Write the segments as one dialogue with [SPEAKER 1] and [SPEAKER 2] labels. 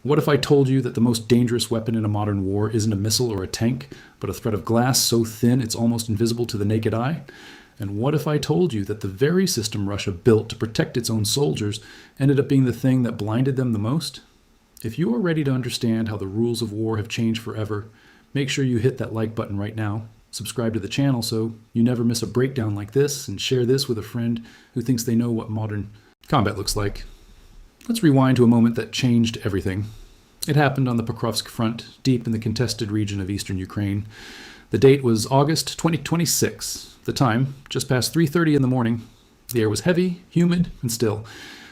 [SPEAKER 1] What if I told you that the most dangerous weapon in a modern war isn't a missile or a tank, but a thread of glass so thin it's almost invisible to the naked eye? And what if I told you that the very system Russia built to protect its own soldiers ended up being the thing that blinded them the most? If you are ready to understand how the rules of war have changed forever, make sure you hit that like button right now. Subscribe to the channel so you never miss a breakdown like this, and share this with a friend who thinks they know what modern combat looks like. Let's rewind to a moment that changed everything. It happened on the Pokrovsk front, deep in the contested region of eastern Ukraine. The date was August 2026. The time, just past 3:30 in the morning. The air was heavy, humid, and still.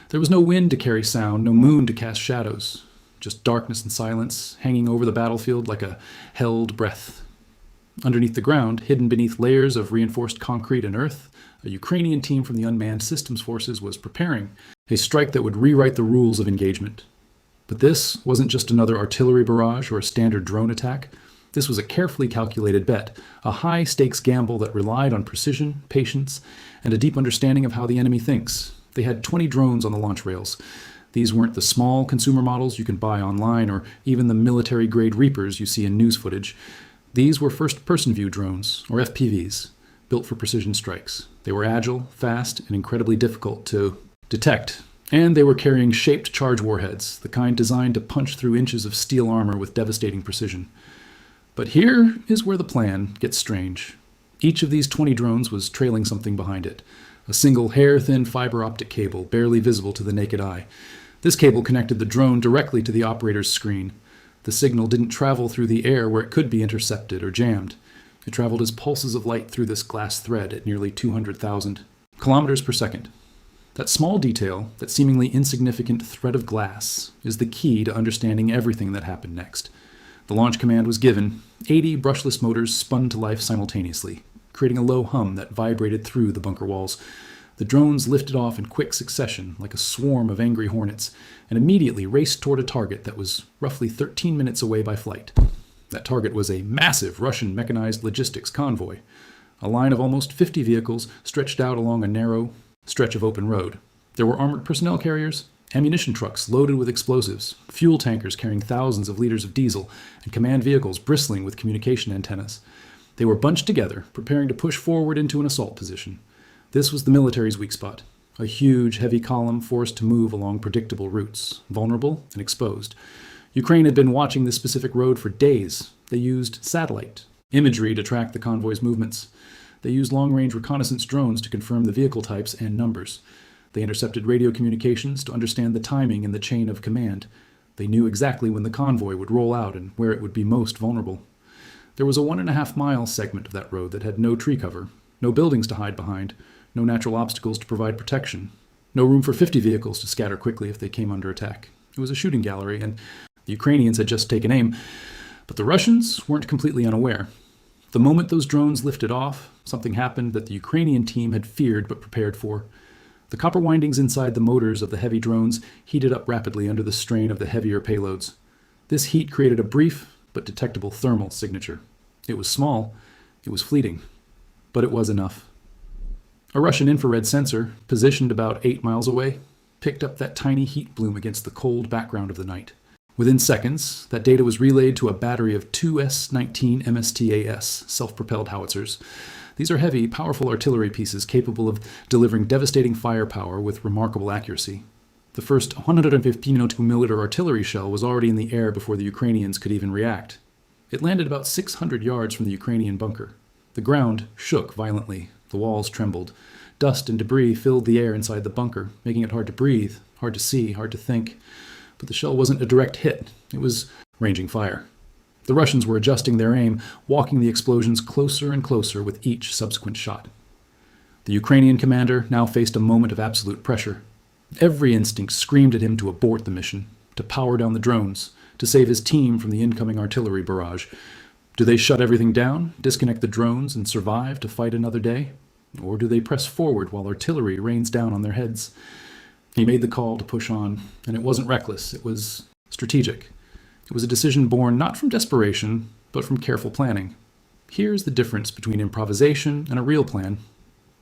[SPEAKER 1] There was no wind to carry sound, no moon to cast shadows. Just darkness and silence, hanging over the battlefield like a held breath. Underneath the ground, hidden beneath layers of reinforced concrete and earth, a Ukrainian team from the Unmanned Systems Forces was preparing a strike that would rewrite the rules of engagement. But this wasn't just another artillery barrage or a standard drone attack. This was a carefully calculated bet, a high-stakes gamble that relied on precision, patience, and a deep understanding of how the enemy thinks. They had 20 drones on the launch rails. These weren't the small consumer models you can buy online or even the military-grade Reapers you see in news footage. These were first-person view drones, or FPVs, built for precision strikes. They were agile, fast, and incredibly difficult to detect. And they were carrying shaped charge warheads, the kind designed to punch through inches of steel armor with devastating precision. But here is where the plan gets strange. Each of these 20 drones was trailing something behind it. A single hair-thin fiber-optic cable, barely visible to the naked eye. This cable connected the drone directly to the operator's screen. The signal didn't travel through the air where it could be intercepted or jammed. It traveled as pulses of light through this glass thread at nearly 200,000 kilometers per second. That small detail, that seemingly insignificant thread of glass, is the key to understanding everything that happened next. The launch command was given. 80 brushless motors spun to life simultaneously, creating a low hum that vibrated through the bunker walls. The drones lifted off in quick succession, like a swarm of angry hornets, and immediately raced toward a target that was roughly 13 minutes away by flight. That target was a massive Russian mechanized logistics convoy. A line of almost 50 vehicles stretched out along a narrow stretch of open road. There were armored personnel carriers, ammunition trucks loaded with explosives, fuel tankers carrying thousands of liters of diesel, and command vehicles bristling with communication antennas. They were bunched together, preparing to push forward into an assault position. This was the military's weak spot, a huge, heavy column forced to move along predictable routes, vulnerable and exposed. Ukraine had been watching this specific road for days. They used satellite imagery to track the convoy's movements. They used long-range reconnaissance drones to confirm the vehicle types and numbers. They intercepted radio communications to understand the timing and the chain of command. They knew exactly when the convoy would roll out and where it would be most vulnerable. There was a 1.5-mile segment of that road that had no tree cover, no buildings to hide behind, no natural obstacles to provide protection, no room for 50 vehicles to scatter quickly if they came under attack. It was a shooting gallery, and the Ukrainians had just taken aim, but the Russians weren't completely unaware. The moment those drones lifted off, something happened that the Ukrainian team had feared but prepared for. The copper windings inside the motors of the heavy drones heated up rapidly under the strain of the heavier payloads. This heat created a brief but detectable thermal signature. It was small, it was fleeting, but it was enough. A Russian infrared sensor, positioned about 8 miles away, picked up that tiny heat bloom against the cold background of the night. Within seconds, that data was relayed to a battery of 2 S-19 MSTAS self-propelled howitzers. These are heavy, powerful artillery pieces capable of delivering devastating firepower with remarkable accuracy. The first 115mm artillery shell was already in the air before the Ukrainians could even react. It landed about 600 yards from the Ukrainian bunker. The ground shook violently. The walls trembled. Dust and debris filled the air inside the bunker, making it hard to breathe, hard to see, hard to think. But the shell wasn't a direct hit. It was ranging fire. The Russians were adjusting their aim, walking the explosions closer and closer with each subsequent shot. The Ukrainian commander now faced a moment of absolute pressure. Every instinct screamed at him to abort the mission, to power down the drones, to save his team from the incoming artillery barrage. Do they shut everything down, disconnect the drones, and survive to fight another day? Or do they press forward while artillery rains down on their heads? He made the call to push on, and it wasn't reckless, it was strategic. It was a decision born not from desperation, but from careful planning. Here's the difference between improvisation and a real plan.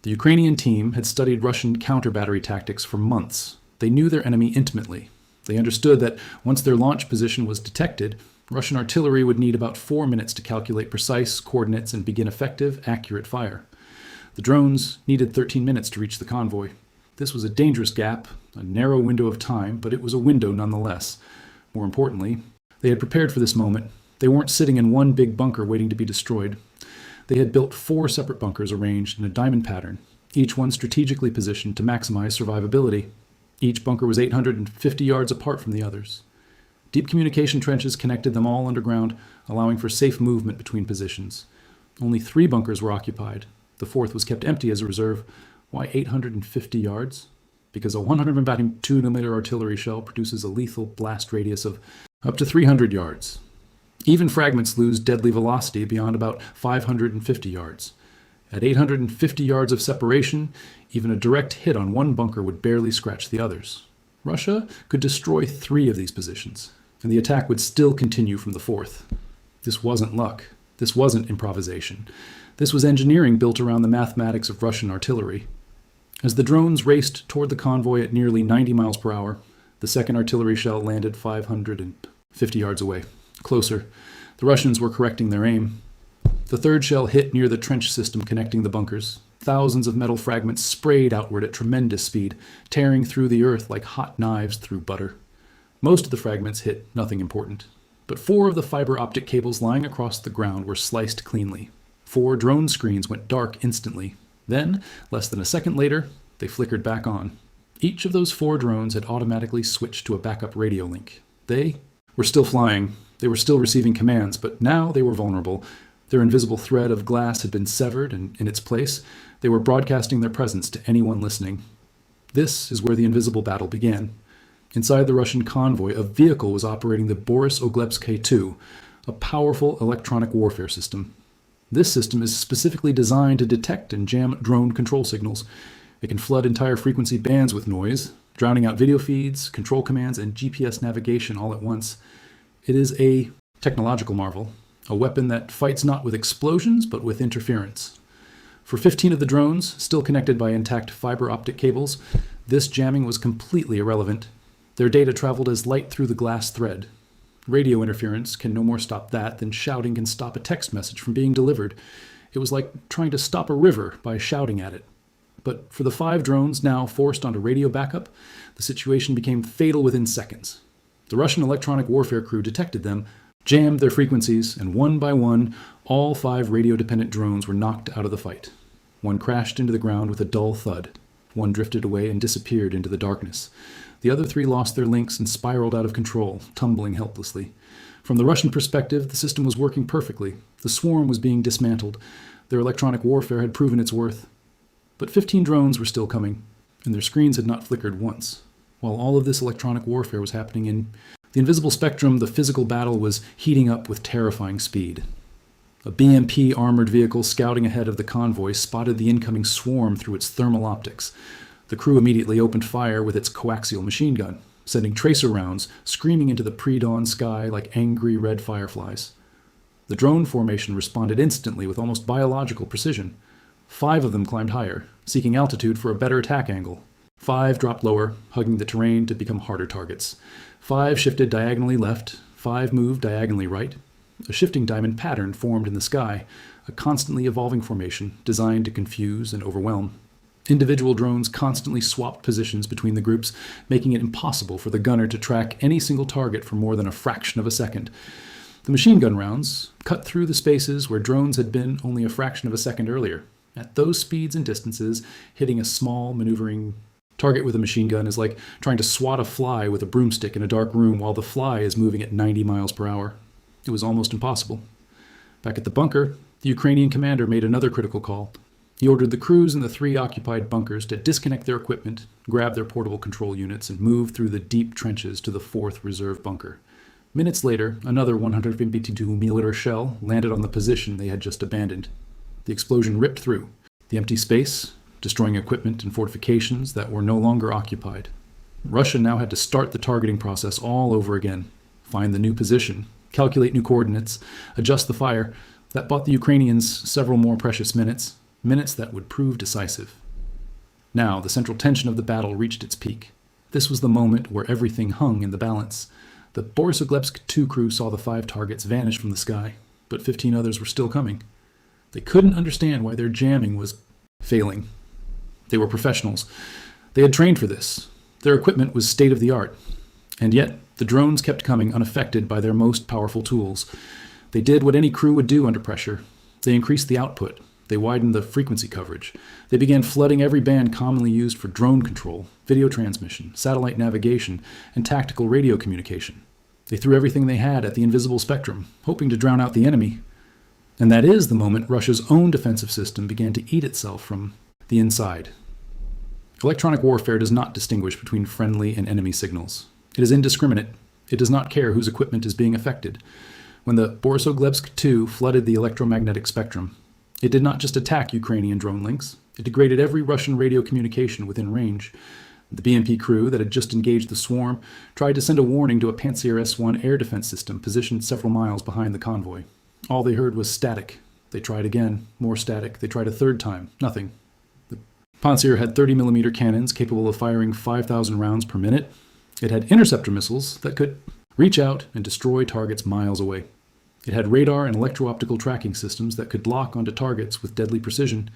[SPEAKER 1] The Ukrainian team had studied Russian counter-battery tactics for months. They knew their enemy intimately. They understood that once their launch position was detected, Russian artillery would need about 4 minutes to calculate precise coordinates and begin effective, accurate fire. The drones needed 13 minutes to reach the convoy. This was a dangerous gap, a narrow window of time, but it was a window nonetheless. More importantly, they had prepared for this moment. They weren't sitting in one big bunker waiting to be destroyed. They had built 4 separate bunkers arranged in a diamond pattern, each one strategically positioned to maximize survivability. Each bunker was 850 yards apart from the others. Deep communication trenches connected them all underground, allowing for safe movement between positions. Only 3 bunkers were occupied. The 4th was kept empty as a reserve. Why 850 yards? Because a 152mm artillery shell produces a lethal blast radius of up to 300 yards. Even fragments lose deadly velocity beyond about 550 yards. At 850 yards of separation, even a direct hit on one bunker would barely scratch the others. Russia could destroy 3 of these positions, and the attack would still continue from the 4th. This wasn't luck. This wasn't improvisation. This was engineering built around the mathematics of Russian artillery. As the drones raced toward the convoy at nearly 90 miles per hour, the second artillery shell landed 550 yards away. Closer. The Russians were correcting their aim. The 3rd shell hit near the trench system connecting the bunkers. Thousands of metal fragments sprayed outward at tremendous speed, tearing through the earth like hot knives through butter. Most of the fragments hit nothing important, but 4 of the fiber-optic cables lying across the ground were sliced cleanly. 4 drone screens went dark instantly. Then, less than a second later, they flickered back on. Each of those 4 drones had automatically switched to a backup radio link. They were still flying. They were still receiving commands, but now they were vulnerable. Their invisible thread of glass had been severed, and in its place, they were broadcasting their presence to anyone listening. This is where the invisible battle began. Inside the Russian convoy, a vehicle was operating the Borisoglebsk K2, a powerful electronic warfare system. This system is specifically designed to detect and jam drone control signals. It can flood entire frequency bands with noise, drowning out video feeds, control commands, and GPS navigation all at once. It is a technological marvel, a weapon that fights not with explosions, but with interference. For 15 of the drones, still connected by intact fiber-optic cables, this jamming was completely irrelevant. Their data traveled as light through the glass thread. Radio interference can no more stop that than shouting can stop a text message from being delivered. It was like trying to stop a river by shouting at it. But for the 5 drones now forced onto radio backup, the situation became fatal within seconds. The Russian electronic warfare crew detected them, jammed their frequencies, and one by one, all 5 radio-dependent drones were knocked out of the fight. One crashed into the ground with a dull thud. One drifted away and disappeared into the darkness. The other 3 lost their links and spiraled out of control, tumbling helplessly. From the Russian perspective, the system was working perfectly. The swarm was being dismantled. Their electronic warfare had proven its worth. But 15 drones were still coming, and their screens had not flickered once. While all of this electronic warfare was happening in the invisible spectrum, the physical battle was heating up with terrifying speed. A BMP armored vehicle scouting ahead of the convoy spotted the incoming swarm through its thermal optics. The crew immediately opened fire with its coaxial machine gun, sending tracer rounds screaming into the pre-dawn sky like angry red fireflies. The drone formation responded instantly with almost biological precision. 5 of them climbed higher, seeking altitude for a better attack angle. 5 dropped lower, hugging the terrain to become harder targets. 5 shifted diagonally left, 5 moved diagonally right. A shifting diamond pattern formed in the sky, a constantly evolving formation designed to confuse and overwhelm. Individual drones constantly swapped positions between the groups, making it impossible for the gunner to track any single target for more than a fraction of a second. The machine gun rounds cut through the spaces where drones had been only a fraction of a second earlier. At those speeds and distances, hitting a small, maneuvering target with a machine gun is like trying to swat a fly with a broomstick in a dark room while the fly is moving at 90 miles per hour. It was almost impossible. Back at the bunker, the Ukrainian commander made another critical call. He ordered the crews in the 3 occupied bunkers to disconnect their equipment, grab their portable control units, and move through the deep trenches to the 4th reserve bunker. Minutes later, another 152mm shell landed on the position they had just abandoned. The explosion ripped through the empty space, destroying equipment and fortifications that were no longer occupied. Russia now had to start the targeting process all over again, find the new position, calculate new coordinates, adjust the fire. That bought the Ukrainians several more precious minutes that would prove decisive. Now, the central tension of the battle reached its peak. This was the moment where everything hung in the balance. The Borisoglebsk 2 crew saw the 5 targets vanish from the sky, but 15 others were still coming. They couldn't understand why their jamming was failing. They were professionals. They had trained for this. Their equipment was state-of-the-art. And yet, the drones kept coming unaffected by their most powerful tools. They did what any crew would do under pressure. They increased the output. They widened the frequency coverage. They began flooding every band commonly used for drone control, video transmission, satellite navigation, and tactical radio communication. They threw everything they had at the invisible spectrum, hoping to drown out the enemy. And that is the moment Russia's own defensive system began to eat itself from the inside. Electronic warfare does not distinguish between friendly and enemy signals. It is indiscriminate. It does not care whose equipment is being affected. When the Borisoglebsk 2 flooded the electromagnetic spectrum, it did not just attack Ukrainian drone links. It degraded every Russian radio communication within range. The BMP crew that had just engaged the swarm tried to send a warning to a Pantsir S-1 air defense system positioned several miles behind the convoy. All they heard was static. They tried again, more static. They tried a third time, nothing. The Pantsir had 30mm cannons capable of firing 5,000 rounds per minute. It had interceptor missiles that could reach out and destroy targets miles away. It had radar and electro-optical tracking systems that could lock onto targets with deadly precision.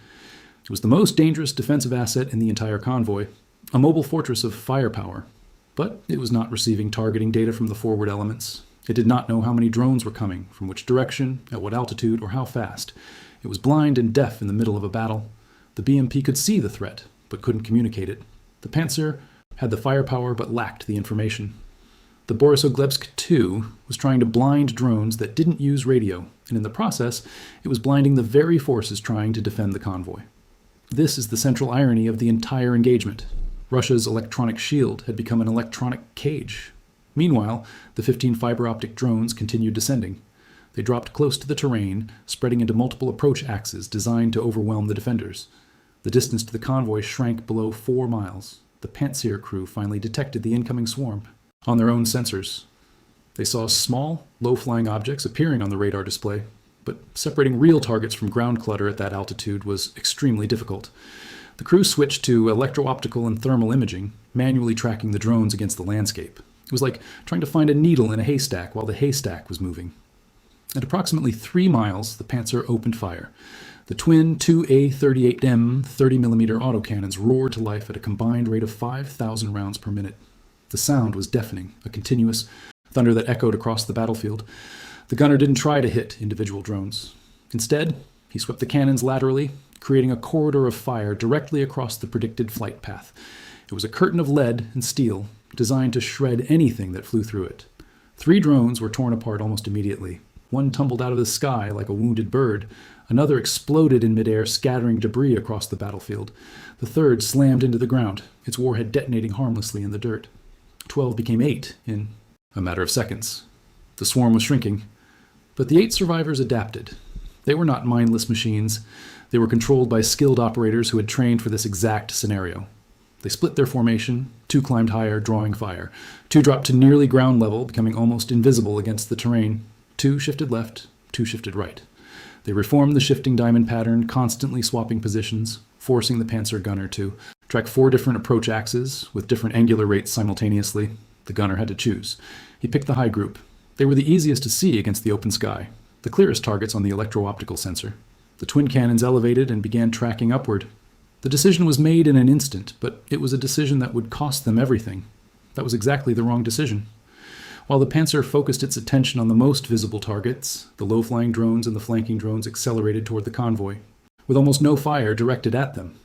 [SPEAKER 1] It was the most dangerous defensive asset in the entire convoy, a mobile fortress of firepower. But it was not receiving targeting data from the forward elements. It did not know how many drones were coming, from which direction, at what altitude, or how fast. It was blind and deaf in the middle of a battle. The BMP could see the threat, but couldn't communicate it. The Pantsir had the firepower but lacked the information. The Borisoglebsk 2 was trying to blind drones that didn't use radio, and in the process, it was blinding the very forces trying to defend the convoy. This is the central irony of the entire engagement. Russia's electronic shield had become an electronic cage. Meanwhile, the 15 fiber-optic drones continued descending. They dropped close to the terrain, spreading into multiple approach axes designed to overwhelm the defenders. The distance to the convoy shrank below 4 miles. The Pantsir crew finally detected the incoming swarm on their own sensors. They saw small, low-flying objects appearing on the radar display, but separating real targets from ground clutter at that altitude was extremely difficult. The crew switched to electro-optical and thermal imaging, manually tracking the drones against the landscape. It was like trying to find a needle in a haystack while the haystack was moving. At approximately 3 miles, the Pantsir opened fire. The twin 2A38M 30mm autocannons roared to life at a combined rate of 5,000 rounds per minute. The sound was deafening, a continuous thunder that echoed across the battlefield. The gunner didn't try to hit individual drones. Instead, he swept the cannons laterally, creating a corridor of fire directly across the predicted flight path. It was a curtain of lead and steel, designed to shred anything that flew through it. 3 drones were torn apart almost immediately. One tumbled out of the sky like a wounded bird. Another exploded in midair, scattering debris across the battlefield. The third slammed into the ground, its warhead detonating harmlessly in the dirt. 12 became 8 in a matter of seconds. The swarm was shrinking, but the 8 survivors adapted. They were not mindless machines. They were controlled by skilled operators who had trained for this exact scenario. They split their formation. 2 climbed higher, drawing fire. 2 dropped to nearly ground level, becoming almost invisible against the terrain. 2 shifted left, 2 shifted right. They reformed the shifting diamond pattern, constantly swapping positions, forcing the Pantsir gunner to track 4 different approach axes with different angular rates simultaneously. The gunner had to choose. He picked the high group. They were the easiest to see against the open sky, the clearest targets on the electro-optical sensor. The twin cannons elevated and began tracking upward. The decision was made in an instant, but it was a decision that would cost them everything. That was exactly the wrong decision. While the Pantsir focused its attention on the most visible targets, the low-flying drones and the flanking drones accelerated toward the convoy, with almost no fire directed at them.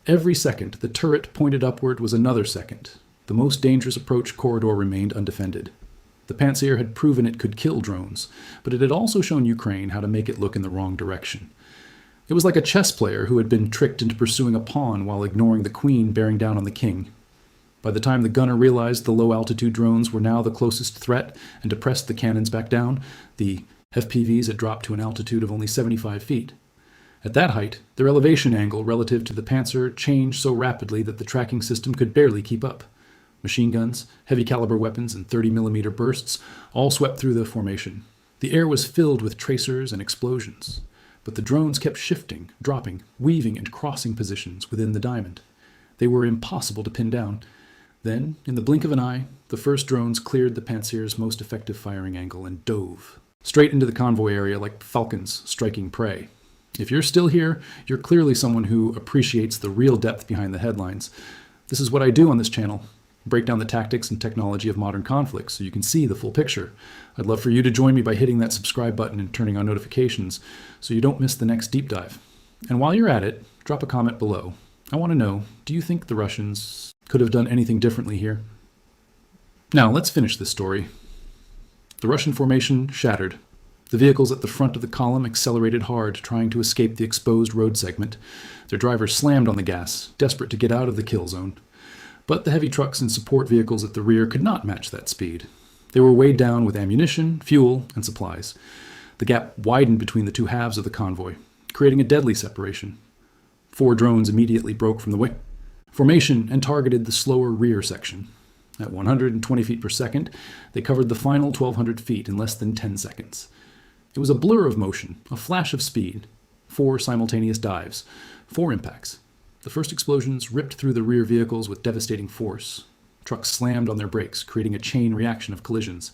[SPEAKER 1] Every second the turret pointed upward was another second. The most dangerous approach corridor remained undefended. The Pantsir had proven it could kill drones, but it had also shown Ukraine how to make it look in the wrong direction. It was like a chess player who had been tricked into pursuing a pawn while ignoring the queen bearing down on the king. By the time the gunner realized the low-altitude drones were now the closest threat and depressed the cannons back down, the FPVs had dropped to an altitude of only 75 feet. At that height, their elevation angle relative to the Pantsir changed so rapidly that the tracking system could barely keep up. Machine guns, heavy-caliber weapons, and 30mm bursts all swept through the formation. The air was filled with tracers and explosions, but the drones kept shifting, dropping, weaving, and crossing positions within the diamond. They were impossible to pin down. Then, in the blink of an eye, the first drones cleared the Pantsir's most effective firing angle and dove straight into the convoy area like falcons striking prey. If you're still here, you're clearly someone who appreciates the real depth behind the headlines. This is what I do on this channel. Break down the tactics and technology of modern conflicts so you can see the full picture. I'd love for you to join me by hitting that subscribe button and turning on notifications so you don't miss the next deep dive. And while you're at it, drop a comment below. I want to know, do you think the Russians could have done anything differently here? Now, let's finish this story. The Russian formation shattered. The vehicles at the front of the column accelerated hard, trying to escape the exposed road segment. Their drivers slammed on the gas, desperate to get out of the kill zone. But the heavy trucks and support vehicles at the rear could not match that speed. They were weighed down with ammunition, fuel, and supplies. The gap widened between the two halves of the convoy, creating a deadly separation. 4 drones immediately broke from the formation and targeted the slower rear section. At 120 feet per second, they covered the final 1,200 feet in less than 10 seconds. It was a blur of motion, a flash of speed. 4 simultaneous dives, 4 impacts. The first explosions ripped through the rear vehicles with devastating force. Trucks slammed on their brakes, creating a chain reaction of collisions.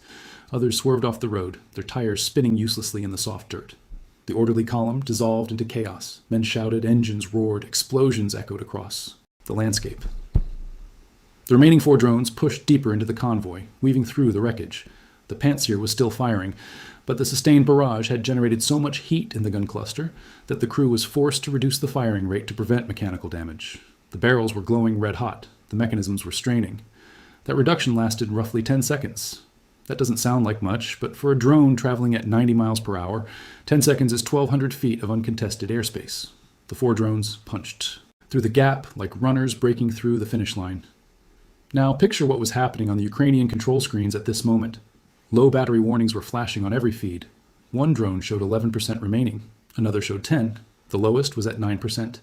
[SPEAKER 1] Others swerved off the road, their tires spinning uselessly in the soft dirt. The orderly column dissolved into chaos. Men shouted, engines roared, explosions echoed across the landscape. The remaining 4 drones pushed deeper into the convoy, weaving through the wreckage. The Pantsir was still firing, but the sustained barrage had generated so much heat in the gun cluster that the crew was forced to reduce the firing rate to prevent mechanical damage. The barrels were glowing red hot. The mechanisms were straining. That reduction lasted roughly 10 seconds. That doesn't sound like much, but for a drone traveling at 90 miles per hour, 10 seconds is 1,200 feet of uncontested airspace. The 4 drones punched through the gap like runners breaking through the finish line. Now picture what was happening on the Ukrainian control screens at this moment. Low battery warnings were flashing on every feed. One drone showed 11% remaining. Another showed 10. The lowest was at 9%.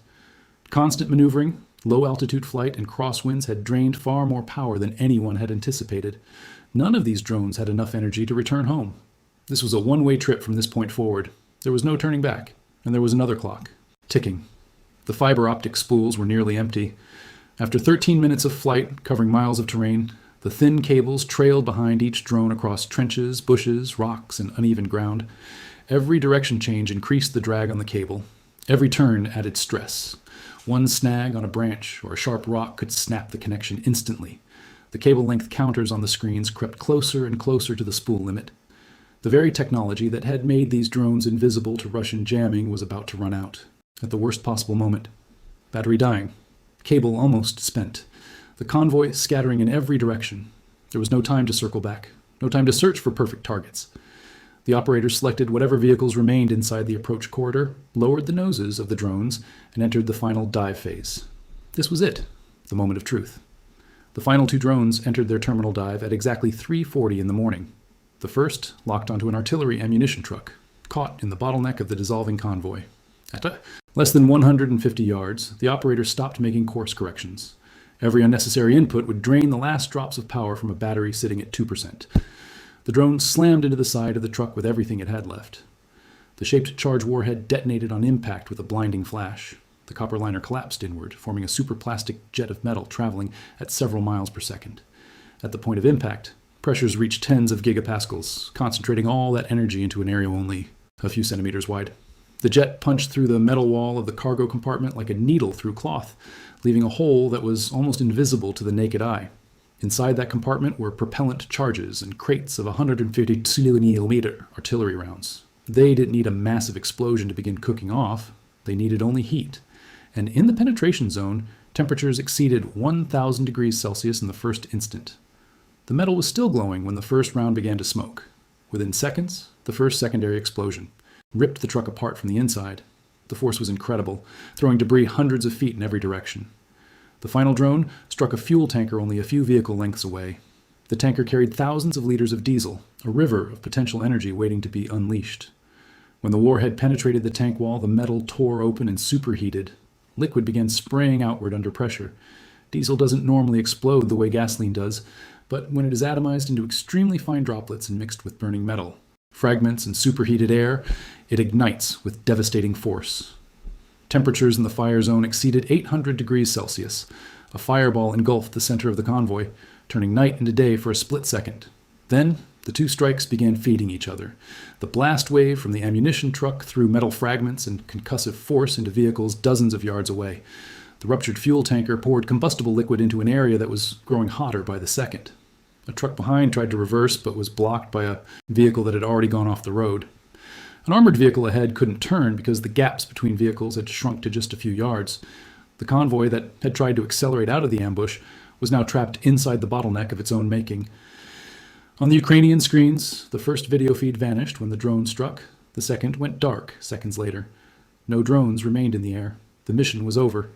[SPEAKER 1] Constant maneuvering, low-altitude flight, and crosswinds had drained far more power than anyone had anticipated. None of these drones had enough energy to return home. This was a one-way trip from this point forward. There was no turning back, and there was another clock, ticking. The fiber-optic spools were nearly empty. After 13 minutes of flight, covering miles of terrain, the thin cables trailed behind each drone across trenches, bushes, rocks, and uneven ground. Every direction change increased the drag on the cable. Every turn added stress. One snag on a branch or a sharp rock could snap the connection instantly. The cable length counters on the screens crept closer and closer to the spool limit. The very technology that had made these drones invisible to Russian jamming was about to run out. At the worst possible moment. Battery dying. Cable almost spent. The convoy scattering in every direction. There was no time to circle back. No time to search for perfect targets. The operators selected whatever vehicles remained inside the approach corridor, lowered the noses of the drones, and entered the final dive phase. This was it. The moment of truth. The final 2 drones entered their terminal dive at exactly 3:40 in the morning. The first locked onto an artillery ammunition truck, caught in the bottleneck of the dissolving convoy. At less than 150 yards, the operator stopped making course corrections. Every unnecessary input would drain the last drops of power from a battery sitting at 2%. The drone slammed into the side of the truck with everything it had left. The shaped charge warhead detonated on impact with a blinding flash. The copper liner collapsed inward, forming a superplastic jet of metal traveling at several miles per second. At the point of impact, pressures reached tens of gigapascals, concentrating all that energy into an area only a few centimeters wide. The jet punched through the metal wall of the cargo compartment like a needle through cloth, leaving a hole that was almost invisible to the naked eye. Inside that compartment were propellant charges and crates of 150 mm artillery rounds. They didn't need a massive explosion to begin cooking off. They needed only heat. And in the penetration zone, temperatures exceeded 1,000 degrees Celsius in the first instant. The metal was still glowing when the first round began to smoke. Within seconds, the first secondary explosion ripped the truck apart from the inside. The force was incredible, throwing debris hundreds of feet in every direction. The final drone struck a fuel tanker only a few vehicle lengths away. The tanker carried thousands of liters of diesel, a river of potential energy waiting to be unleashed. When the warhead penetrated the tank wall, the metal tore open and superheated. Liquid began spraying outward under pressure. Diesel doesn't normally explode the way gasoline does, but when it is atomized into extremely fine droplets and mixed with burning metal, fragments and superheated air, it ignites with devastating force. Temperatures in the fire zone exceeded 800 degrees Celsius. A fireball engulfed the center of the convoy, turning night into day for a split second. Then, the two strikes began feeding each other. The blast wave from the ammunition truck threw metal fragments and concussive force into vehicles dozens of yards away. The ruptured fuel tanker poured combustible liquid into an area that was growing hotter by the second. A truck behind tried to reverse but was blocked by a vehicle that had already gone off the road. An armored vehicle ahead couldn't turn because the gaps between vehicles had shrunk to just a few yards. The convoy that had tried to accelerate out of the ambush was now trapped inside the bottleneck of its own making. On the Ukrainian screens, the first video feed vanished when the drone struck. The second went dark seconds later. No drones remained in the air. The mission was over.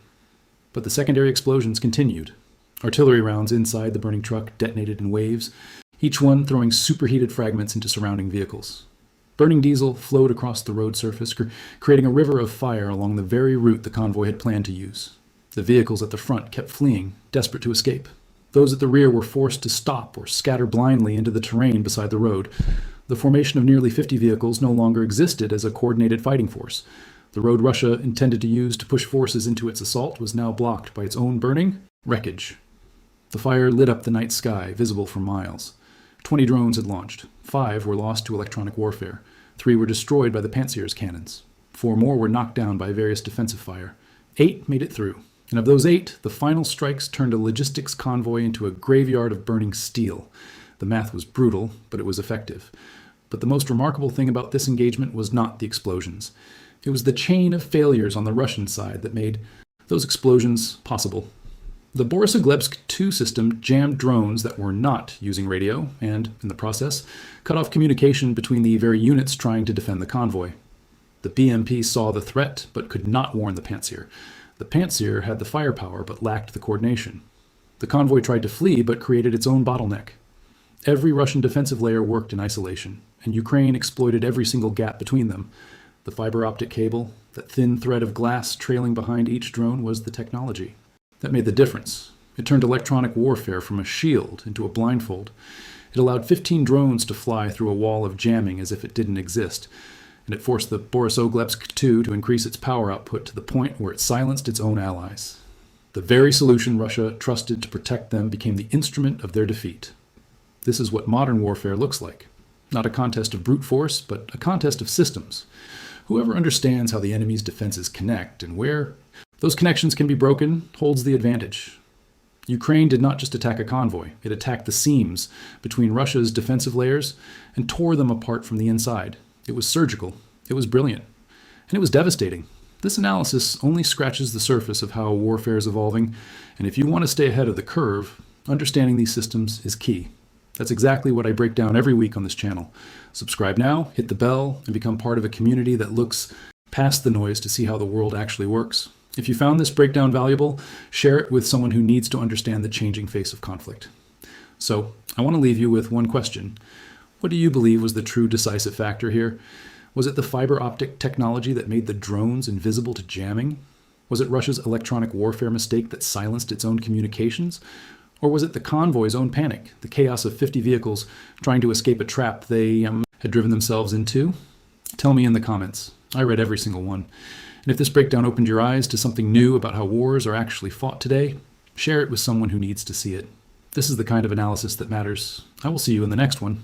[SPEAKER 1] But the secondary explosions continued. Artillery rounds inside the burning truck detonated in waves, each one throwing superheated fragments into surrounding vehicles. Burning diesel flowed across the road surface, creating a river of fire along the very route the convoy had planned to use. The vehicles at the front kept fleeing, desperate to escape. Those at the rear were forced to stop or scatter blindly into the terrain beside the road. The formation of nearly 50 vehicles no longer existed as a coordinated fighting force. The road Russia intended to use to push forces into its assault was now blocked by its own burning wreckage. The fire lit up the night sky, visible for miles. 20 drones had launched. 5 were lost to electronic warfare. 3 were destroyed by the Pantsir's cannons. 4 more were knocked down by various defensive fire. 8 made it through. And of those 8, the final strikes turned a logistics convoy into a graveyard of burning steel. The math was brutal, but it was effective. But the most remarkable thing about this engagement was not the explosions. It was the chain of failures on the Russian side that made those explosions possible. The Borisoglebsk 2 system jammed drones that were not using radio and, in the process, cut off communication between the very units trying to defend the convoy. The BMP saw the threat but could not warn the Pantsir. The Pantsir had the firepower but lacked the coordination. The convoy tried to flee but created its own bottleneck. Every Russian defensive layer worked in isolation, and Ukraine exploited every single gap between them. The fiber-optic cable, that thin thread of glass trailing behind each drone, was the technology. That made the difference. It turned electronic warfare from a shield into a blindfold. It allowed 15 drones to fly through a wall of jamming as if it didn't exist, and it forced the Borisoglebsk 2 to increase its power output to the point where it silenced its own allies. The very solution Russia trusted to protect them became the instrument of their defeat. This is what modern warfare looks like. Not a contest of brute force, but a contest of systems. Whoever understands how the enemy's defenses connect and where those connections can be broken holds the advantage. Ukraine did not just attack a convoy. It attacked the seams between Russia's defensive layers and tore them apart from the inside. It was surgical. It was brilliant. And it was devastating. This analysis only scratches the surface of how warfare is evolving, and if you want to stay ahead of the curve, understanding these systems is key. That's exactly what I break down every week on this channel. Subscribe now, hit the bell, and become part of a community that looks past the noise to see how the world actually works. If you found this breakdown valuable, share it with someone who needs to understand the changing face of conflict. So, I want to leave you with one question. What do you believe was the true decisive factor here? Was it the fiber-optic technology that made the drones invisible to jamming? Was it Russia's electronic warfare mistake that silenced its own communications? Or was it the convoy's own panic, the chaos of 50 vehicles trying to escape a trap they had driven themselves into? Tell me in the comments. I read every single one. And if this breakdown opened your eyes to something new about how wars are actually fought today, share it with someone who needs to see it. This is the kind of analysis that matters. I will see you in the next one.